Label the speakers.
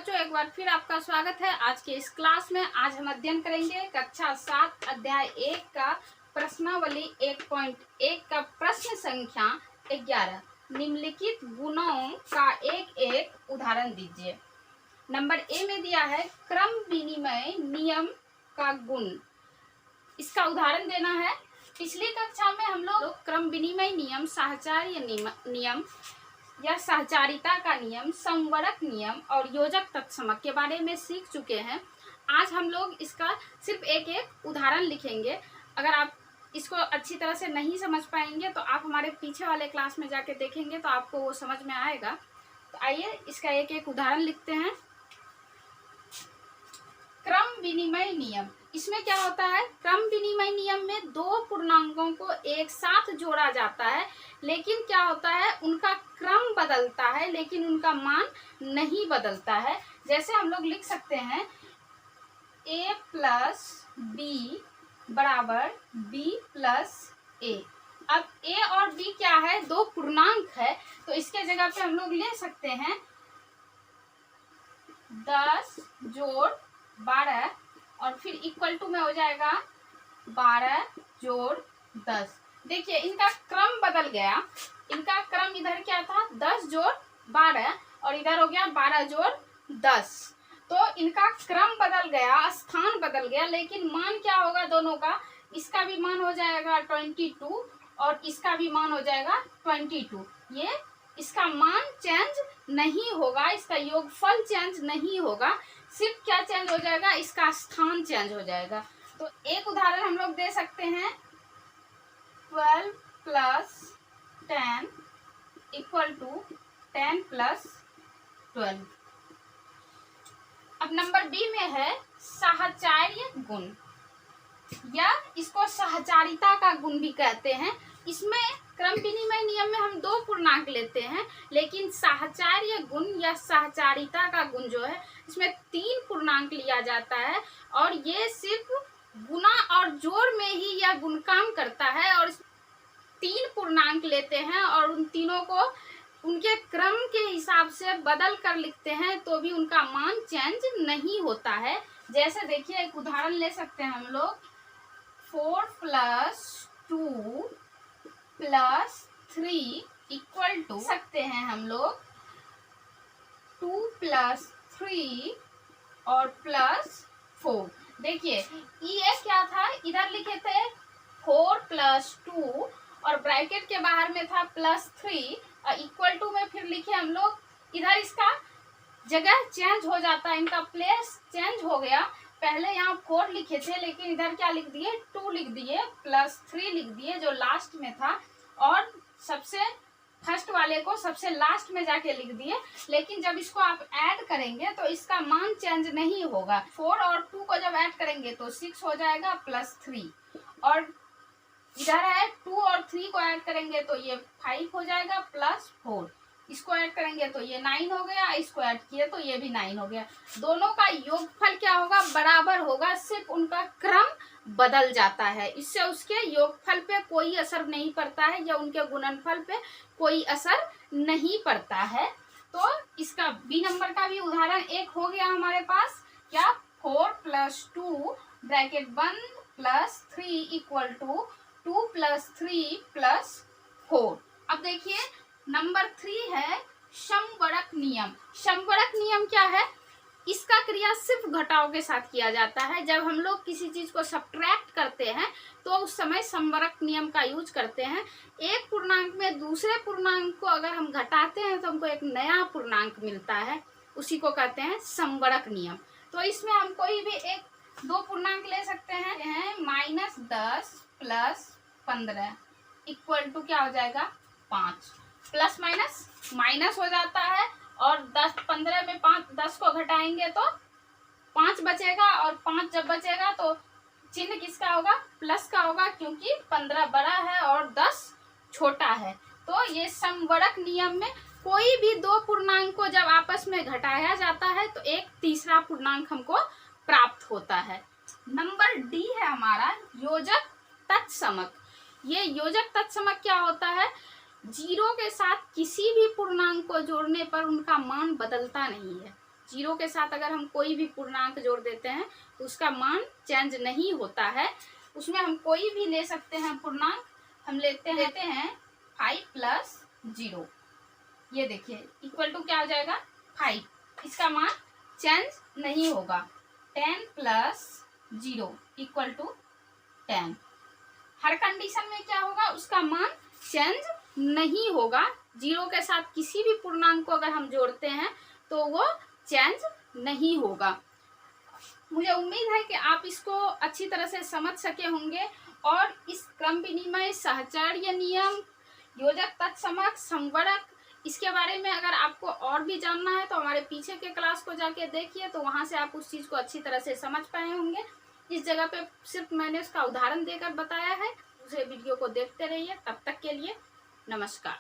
Speaker 1: बच्चों, एक बार फिर आपका स्वागत है आज के इस क्लास में। आज हम अध्ययन करेंगे कक्षा 7 अध्याय 1 का प्रश्नावली 1.1 का प्रश्न संख्या 11। निम्नलिखित गुणों का एक एक उदाहरण दीजिए। नंबर ए में दिया है क्रम विनिमय नियम का गुण। इसका उदाहरण देना है। पिछली कक्षा में हम लोग क्रम विनिमय नियम, साहचर्य नियम या सहचारिता का नियम, संवरक नियम और योजक तत्समक के बारे में सीख चुके हैं। आज हम लोग इसका सिर्फ एक एक उदाहरण लिखेंगे। अगर आप इसको अच्छी तरह से नहीं समझ पाएंगे तो आप हमारे पीछे वाले क्लास में जाके देखेंगे तो आपको वो समझ में आएगा। तो आइए इसका एक एक उदाहरण लिखते हैं। क्रम विनिमय नियम, इसमें क्या होता है? क्रम विनिमय नियम में दो पूर्णांकों को एक साथ जोड़ा जाता है, लेकिन क्या होता है, उनका क्रम बदलता है लेकिन उनका मान नहीं बदलता है। जैसे हम लोग लिख सकते हैं a प्लस बी बराबर b प्लस ए। अब a और b क्या है? दो पूर्णांक है, तो इसके जगह पे हम लोग ले सकते हैं 10 जोड़ 12 और फिर इक्वल टू में हो जाएगा 12 जोड़ 10। देखिए इनका क्रम बदल गया। इनका क्रम इधर क्या था? 10 जोड़ 12 और इधर हो गया 12 जोड़ 10। तो इनका क्रम बदल गया, स्थान बदल गया, लेकिन मान क्या होगा दोनों का? इसका भी मान हो जाएगा 22 और इसका भी मान हो जाएगा 22। ये इसका मान चेंज नहीं होगा, इसका योगफल चेंज नहीं होगा, सिर्फ क्या चेंज हो जाएगा? इसका स्थान चेंज हो जाएगा। तो एक उदाहरण हम लोग दे सकते हैं 12 प्लस 10 इक्वल टू 10 प्लस 12। अब नंबर बी में है साहचर्य गुण, या इसको सहचारिता का गुण भी कहते हैं। इसमें क्रम विनिमय नियम में हम दो पूर्णांक लेते हैं, लेकिन साहचर्य गुण या सहचारिता का गुण जो है इसमें 3 पूर्णांक लिया जाता है और ये सिर्फ गुणा और जोड़ में ही यह गुण काम करता है। और 3 पूर्णांक लेते हैं और उन तीनों को उनके क्रम के हिसाब से बदल कर लिखते हैं तो भी उनका मान चेंज नहीं होता है। जैसे देखिए एक उदाहरण ले सकते हैं हम लोग 4 प्लस 2 प्लस 3 इक्वल टू सकते हैं हम लोग 2 प्लस 3 और प्लस 4। देखिए ये क्या था? इधर लिखे थे 4 प्लस 2 और ब्रैकेट के बाहर में था प्लस 3 और इक्वल टू में फिर लिखे हम लोग, इधर इसका जगह चेंज हो जाता है, इनका प्लेस चेंज हो गया। पहले यहाँ 4 लिखे थे लेकिन इधर क्या लिख दिए? 2 लिख दिए, प्लस 3 लिख दिए जो लास्ट में था, और सबसे फर्स्ट वाले को सबसे लास्ट में जाके लिख दिए। लेकिन जब इसको आप ऐड करेंगे तो इसका मान चेंज नहीं होगा। 4 और 2 को जब ऐड करेंगे तो 6 हो जाएगा प्लस 3, और इधर है 2 और 3 को ऐड करेंगे तो ये 5 हो जाएगा प्लस 4। इसको ऐड करेंगे तो ये 9 हो गया, इसको ऐड किए तो ये भी 9 हो गया। दोनों का योगफल क्या होगा? बराबर होगा, सिर्फ उनका क्रम बदल जाता है। इससे उसके योगफल पे कोई असर नहीं पड़ता है या उनके गुणनफल पे कोई असर नहीं पड़ता है। तो इसका बी नंबर का भी उदाहरण एक हो गया हमारे पास। क्या? 4 प्लस 2 ब्रैकेट बंद plus 3 equal to 2 plus 3 plus 4। अब देखिए नंबर 3 है समवरक नियम। समवरक नियम क्या है? इसका क्रिया सिर्फ घटाव के साथ किया जाता है। जब हम लोग किसी चीज को सब्ट्रैक्ट करते हैं तो उस समय समवरक नियम का यूज करते हैं। एक पूर्णांक में दूसरे पूर्णांक को अगर हम घटाते हैं तो हमको एक नया पूर्णांक मिलता है, उसी को कहते हैं समवरक नियम। तो इसमें हम कोई भी एक दो पूर्णांक ले सकते हैं -10 प्लस 15 इक्वल टू क्या हो जाएगा? 5। प्लस माइनस माइनस हो जाता है और 15 में 10 को घटाएंगे तो 5 बचेगा, और 5 जब बचेगा तो चिन्ह किसका होगा? प्लस का होगा, क्योंकि 15 बड़ा है और 10 छोटा है। तो ये समवरक नियम में कोई भी दो पूर्णांक को जब आपस में घटाया जाता है तो एक तीसरा पूर्णांक हमको प्राप्त होता है। नंबर डी है हमारा योजक तत्समक। ये योजक तत्समक क्या होता है? जीरो के साथ किसी भी पूर्णांक को जोड़ने पर उनका मान बदलता नहीं है। जीरो के साथ अगर हम कोई भी पूर्णांक जोड़ देते हैं तो उसका मान चेंज नहीं होता है। उसमें हम कोई भी ले सकते हैं पूर्णांक। हम लेते हैं 5 प्लस 0, ये देखिए इक्वल टू क्या हो जाएगा 5, इसका मान चेंज नहीं होगा। 10 प्लस 0 इक्वल टू 10, हर कंडीशन में क्या होगा, उसका मान चेंज नहीं होगा। जीरो के साथ किसी भी पूर्णांक को अगर हम जोड़ते हैं तो वो चेंज नहीं होगा। मुझे उम्मीद है कि आप इसको अच्छी तरह से समझ सके होंगे और इस क्रम विनिमय, सहचर्य नियम, योजक, तत्समक, संवरक, इसके बारे में अगर आपको और भी जानना है तो हमारे पीछे के क्लास को जाके देखिए, तो वहां से आप उस चीज को अच्छी तरह से समझ पाए होंगे। इस जगह पे सिर्फ मैंने उसका उदाहरण देकर बताया है। दूसरे वीडियो को देखते रहिए। तब तक के लिए नमस्कार।